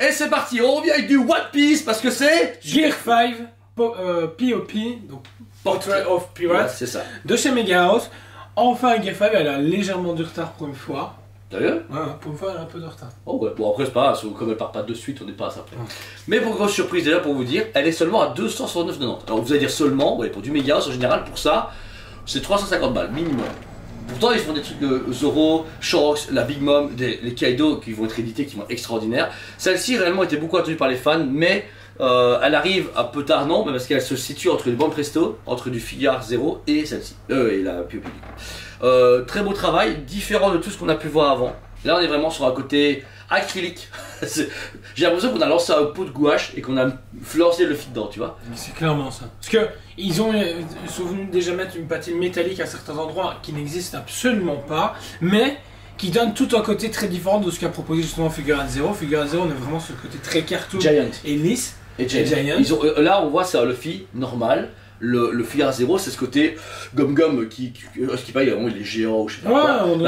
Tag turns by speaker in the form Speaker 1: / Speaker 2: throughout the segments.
Speaker 1: et c'est parti, on revient avec du One Piece parce que c'est...
Speaker 2: Gear 5 POP, donc Portrait of Pirate,
Speaker 1: Ouais, c'est ça.
Speaker 2: de chez Mega House. Enfin, Gear 5, elle a légèrement du retard pour une fois.
Speaker 1: Sérieux?
Speaker 2: Ouais, pour une fois, elle a un peu de retard.
Speaker 1: Oh ouais, bon après c'est pas grave, comme elle part pas de suite, on n'est pas à ça près. Mais pour grosse surprise déjà pour vous dire, elle est seulement à 269,90. Alors vous allez dire seulement, ouais, pour du Mega House en général, pour ça, c'est 350 balles minimum. Pourtant ils font des trucs de Zoro, Shanks, la Big Mom, les Kaido qui vont être édités, qui vont être extraordinaires. Celle-ci réellement était beaucoup attendue par les fans, mais elle arrive un peu tard, non, mais parce qu'elle se situe entre le Bon Presto, entre du Figure Zero et celle-ci, et la POP. Très beau travail, différent de tout ce qu'on a pu voir avant. Là on est vraiment sur un côté acrylique. J'ai l'impression qu'on a lancé un pot de gouache et qu'on a lancé le fit dedans, tu vois.
Speaker 2: C'est clairement ça. Parce que ils sont venus déjà mettre une patine métallique à certains endroits qui n'existent absolument pas, mais qui donne tout un côté très différent de ce qu'a proposé justement Figure Zero. Figure Zero, on est vraiment sur le côté très cartoon
Speaker 1: Giant
Speaker 2: et lisse.
Speaker 1: et Giant. Ils ont, là on voit c'est un Luffy normal. Le Figure Zero, c'est ce côté gomme qui paye, il est géant ou je sais pas quoi.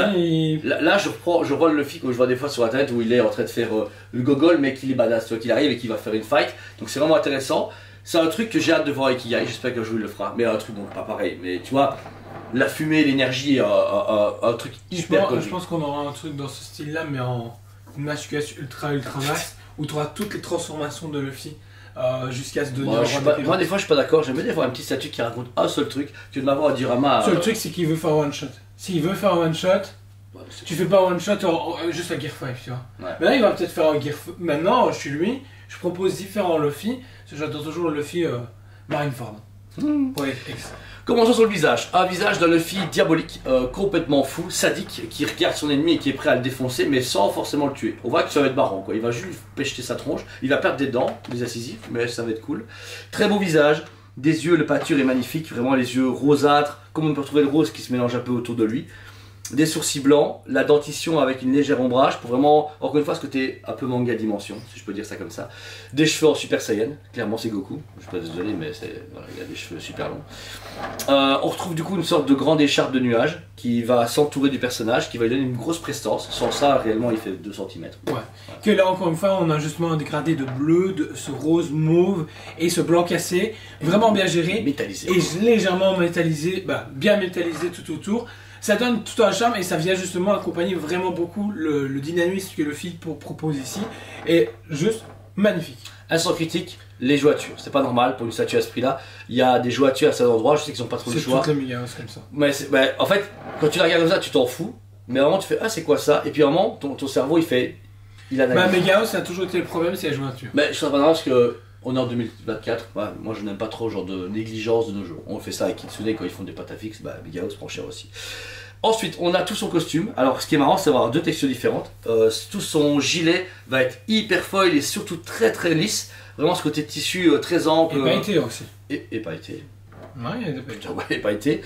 Speaker 1: Là, je vois le Luffy que je vois des fois sur internet où il est en train de faire le gogol, mais qu'il est badass, tu vois, qu'il arrive et qu'il va faire une fight. Donc c'est vraiment intéressant. C'est un truc que j'ai hâte de voir avec Iai, j'espère qu'un jour il le fera. Mais un truc, bon, pas pareil. Mais tu vois, la fumée, l'énergie, un truc hyper cool.
Speaker 2: Je pense qu'on aura un truc dans ce style-là, mais en masculation ultra vaste, où tu auras toutes les transformations de Luffy. Jusqu'à se donner
Speaker 1: moi des fois je suis pas d'accord, j'aime bien avoir un petit statut qui raconte un seul truc que de m'avoir à Diorama.
Speaker 2: Le seul truc c'est qu'il veut faire one shot. S'il veut faire one shot, ouais, tu fais pas one shot juste à Gear 5, tu vois. Ouais. Mais là il va peut-être faire un Gear 5. Maintenant je suis lui, je propose différents Luffy, parce que j'adore toujours le Luffy Marineford. Pour les X.
Speaker 1: Commençons sur le visage. Un visage d'un Luffy diabolique, complètement fou, sadique, qui regarde son ennemi et qui est prêt à le défoncer, mais sans forcément le tuer. On voit que ça va être marrant, quoi. Il va juste pêcher sa tronche, il va perdre des dents, des incisives, mais ça va être cool. Très beau visage, des yeux, le pâture est magnifique, vraiment les yeux rosâtres, comme on peut retrouver le rose qui se mélange un peu autour de lui. Des sourcils blancs, la dentition avec une légère ombrage pour vraiment, encore une fois, ce côté un peu manga dimension, si je peux dire ça comme ça. Des cheveux en Super Saiyan, clairement c'est Goku, je suis pas désolé mais voilà, il a des cheveux super longs. On retrouve du coup une sorte de grande écharpe de nuage qui va s'entourer du personnage, qui va lui donner une grosse prestance. Sans ça, réellement il fait 2 cm. Ouais.
Speaker 2: Voilà. Que là encore une fois, on a justement un dégradé de bleu, de ce rose mauve et ce blanc cassé, vraiment bien géré.
Speaker 1: Métallisé.
Speaker 2: Et légèrement métallisé, bien métallisé tout autour. Ça donne tout un charme et ça vient justement accompagner vraiment beaucoup le dynamisme que Luffy propose ici. Et juste magnifique.
Speaker 1: Instant critique, les joiatures. C'est pas normal pour une statue à ce prix-là. Il y a des joiatures à cet endroit, je sais qu'ils ont pas trop le choix.
Speaker 2: C'est toutes les Mega House comme ça.
Speaker 1: Mais en fait, quand tu la regardes comme ça, tu t'en fous. Mais à un moment, tu fais ah, c'est quoi ça? Et puis à un moment, ton cerveau il fait. Il analyse.
Speaker 2: Mega House, ça a toujours été le problème, c'est la jointure.
Speaker 1: Mais je trouve pas normal parce que. On est en 2024, moi je n'aime pas trop genre de négligence de nos jours. On fait ça avec Kitsune quand ils font des pâtes à fixe, Mega House prend cher aussi. Ensuite, on a tout son costume. Alors ce qui est marrant, c'est d'avoir 2 textures différentes. Tout son gilet va être hyper foil et surtout très très lisse. Vraiment ce côté tissu très ample.
Speaker 2: Et pailleté aussi.
Speaker 1: Et pailleté.
Speaker 2: Ouais, il y a des pailletés.
Speaker 1: Ouais, pailleté.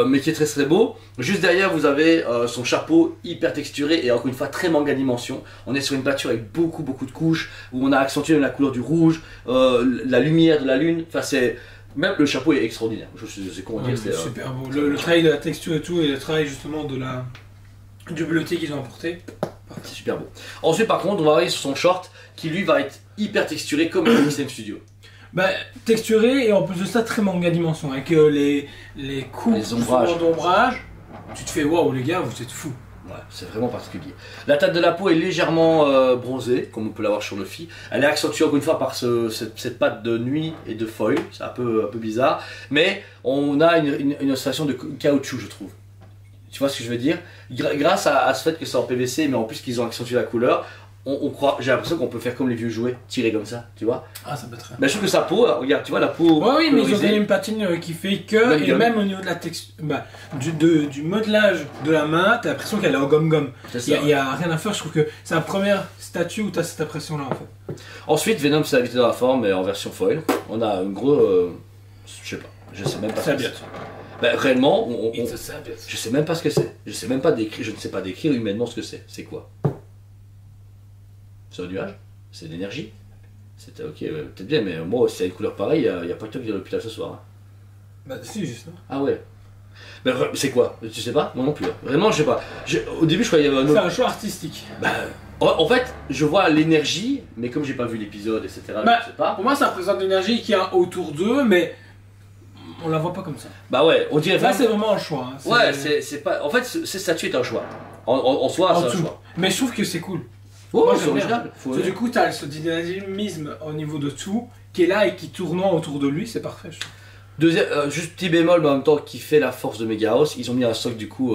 Speaker 1: Mais qui est très très beau. Juste derrière, vous avez son chapeau hyper texturé et encore une fois très manga dimension. On est sur une peinture avec beaucoup de couches où on a accentué la couleur du rouge, la lumière de la lune. Enfin, c'est. Même le chapeau est extraordinaire. Je sais comment dire.
Speaker 2: C'est super beau. Le travail de la texture et tout, et le travail justement du bleuté qu'ils ont apporté.
Speaker 1: C'est super beau. Ensuite, par contre, on va arriver sur son short qui lui va être hyper texturé comme le XM Studio.
Speaker 2: Texturé et en plus de ça très manga dimension avec les coups d'ombrage. Tu te fais waouh les gars, vous êtes fous.
Speaker 1: Ouais, c'est vraiment particulier. La teinte de la peau est légèrement bronzée, comme on peut l'avoir sur Luffy. Elle est accentuée encore une fois par cette patte de nuit et de foil, c'est un peu bizarre. Mais on a une sensation de caoutchouc, je trouve. Tu vois ce que je veux dire? Grâce à ce fait que c'est en PVC, mais en plus qu'ils ont accentué la couleur, on croit, j'ai l'impression qu'on peut faire comme les vieux jouets, tirer comme ça, tu vois.
Speaker 2: Ah, ça peut être.
Speaker 1: Mais je trouve que sa peau, regarde, tu vois la peau.
Speaker 2: Ouais, oui, mais ils ont donné une patine qui fait que, et même au niveau de la texture, du modelage de la main, t'as l'impression qu'elle est en gomme-gomme. Il y a rien à faire, je trouve que c'est la première statue où t'as cette impression-là en fait.
Speaker 1: Ensuite, Venom s'est invité dans la forme, mais en version foil. On a un gros. Je sais pas, je sais même pas.
Speaker 2: C'est bien.
Speaker 1: Réellement, je sais même pas ce que c'est. Je sais même pas décrire, je ne sais pas décrire humainement ce que c'est. C'est quoi? C'est un nuage? C'est de l'énergie? C'était ok, peut-être bien, mais moi, si il y a une couleur pareille, il n'y a pas que toi qui viens à l'hôpital ce soir.
Speaker 2: Hein. Si, justement.
Speaker 1: Ah ouais. C'est quoi? Tu sais pas? Moi non plus. Vraiment, je sais pas. Au début, je croyais qu'il y avait un autre.
Speaker 2: C'est un choix artistique.
Speaker 1: En fait, je vois l'énergie, mais comme j'ai pas vu l'épisode, etc.,
Speaker 2: Bah,
Speaker 1: je sais pas.
Speaker 2: Pour moi, ça représente l'énergie qu'il y a autour d'eux, mais on la voit pas comme ça.
Speaker 1: Bah ouais, on dirait
Speaker 2: Là,
Speaker 1: vraiment...
Speaker 2: c'est vraiment un choix. Hein.
Speaker 1: Ouais, c'est pas... En fait, cette statue est un choix. En soi, c'est un choix.
Speaker 2: Mais je trouve que c'est cool.
Speaker 1: Oh,
Speaker 2: Moi,
Speaker 1: c'est
Speaker 2: j'aime bien.
Speaker 1: original.
Speaker 2: Du coup, tu as ce dynamisme au niveau de tout qui est là et qui tourne autour de lui, c'est parfait. Je trouve.
Speaker 1: Deuxième, juste petit bémol, mais en même temps qui fait la force de Megahouse, ils ont mis un socle du coup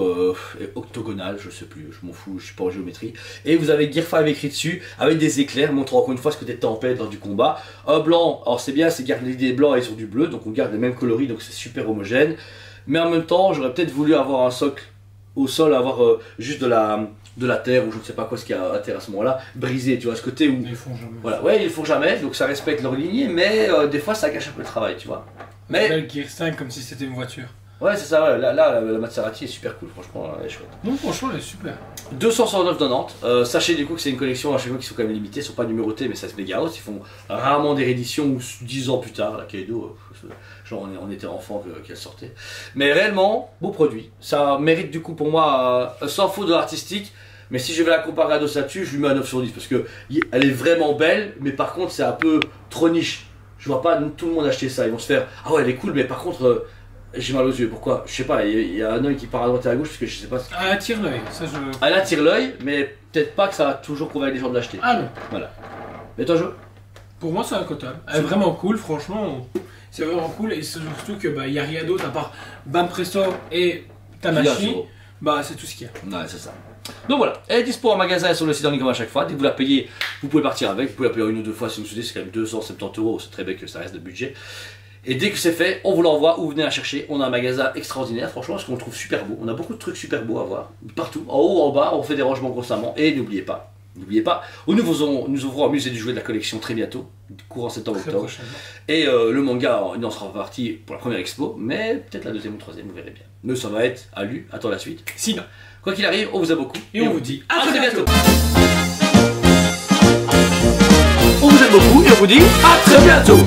Speaker 1: octogonal, je sais plus, je m'en fous, je suis pas en géométrie. Et vous avez Gear 5 écrit dessus, avec des éclairs, montrant encore une fois ce côté tempête lors du combat. Un blanc, alors c'est bien, c'est garder des blancs et sur du bleu, donc on garde les mêmes coloris, donc c'est super homogène. Mais en même temps, j'aurais peut-être voulu avoir un socle au sol, avoir juste de la terre ou je ne sais pas quoi ce qu'il y a à terre à ce moment-là, brisé, tu vois, ce côté où...
Speaker 2: Ils font jamais.
Speaker 1: Voilà, ouais, ils le font jamais, donc ça respecte leur lignée, mais des fois ça gâche un peu le travail, tu vois. Mais...
Speaker 2: Le Gear 5 comme si c'était une voiture.
Speaker 1: Ouais, c'est ça, ouais. Là, la Maserati est super cool, franchement, elle est chouette.
Speaker 2: Non, franchement, elle est super.
Speaker 1: 269,90. Sachez du coup que c'est une collection à chaque fois qui sont quand même limitées, ils sont pas numérotées, mais ça se Megahouse. Ils font rarement des rééditions ou 10 ans plus tard. La Kaido, genre on était enfant qu'elle sortait. Mais réellement, beau produit. Ça mérite du coup pour moi, sans faute de l'artistique. Mais si je vais la comparer à Dosatu, je lui mets un 9 sur 10 parce que elle est vraiment belle, mais par contre c'est un peu trop niche. Je vois pas tout le monde acheter ça. Ils vont se faire ah ouais elle est cool, mais par contre j'ai mal aux yeux. Pourquoi? Je sais pas. Il y a un œil qui part à droite et à gauche parce que je sais pas.
Speaker 2: Elle attire l'œil.
Speaker 1: Elle attire l'œil, mais peut-être pas que ça va toujours convaincre les gens de l'acheter.
Speaker 2: Ah non.
Speaker 1: Voilà. Mais toi,
Speaker 2: pour moi, c'est un quotable. Elle est vraiment cool, franchement. C'est vraiment cool et surtout que y a rien d'autre à part Bam Presto et Tamashii. Bah c'est tout ce qu'il y a.
Speaker 1: Ouais, c'est ça. Donc voilà, elle est dispo en magasin et sur le site en ligne comme à chaque fois. Dès que vous la payez, vous pouvez partir avec. Vous pouvez la payer une ou deux fois si vous souhaitez, c'est quand même 270 €. C'est très bien que ça reste de budget. Et dès que c'est fait, on vous l'envoie ou vous venez la chercher. On a un magasin extraordinaire, franchement, parce qu'on le trouve super beau. On a beaucoup de trucs super beaux à voir, partout, en haut, en bas, on fait des rangements constamment. Et n'oubliez pas, nous ouvrons un musée du jouet de la collection très bientôt, courant septembre-octobre. Et le manga, il en sera parti pour la première expo, mais peut-être la deuxième ou troisième, vous verrez bien. Mais ça va être à lu, attends la suite.
Speaker 2: Sinon,
Speaker 1: quoi qu'il arrive, on vous aime beaucoup.
Speaker 2: Et on vous dit
Speaker 1: à très bientôt. On vous aime beaucoup et on vous dit à très bientôt.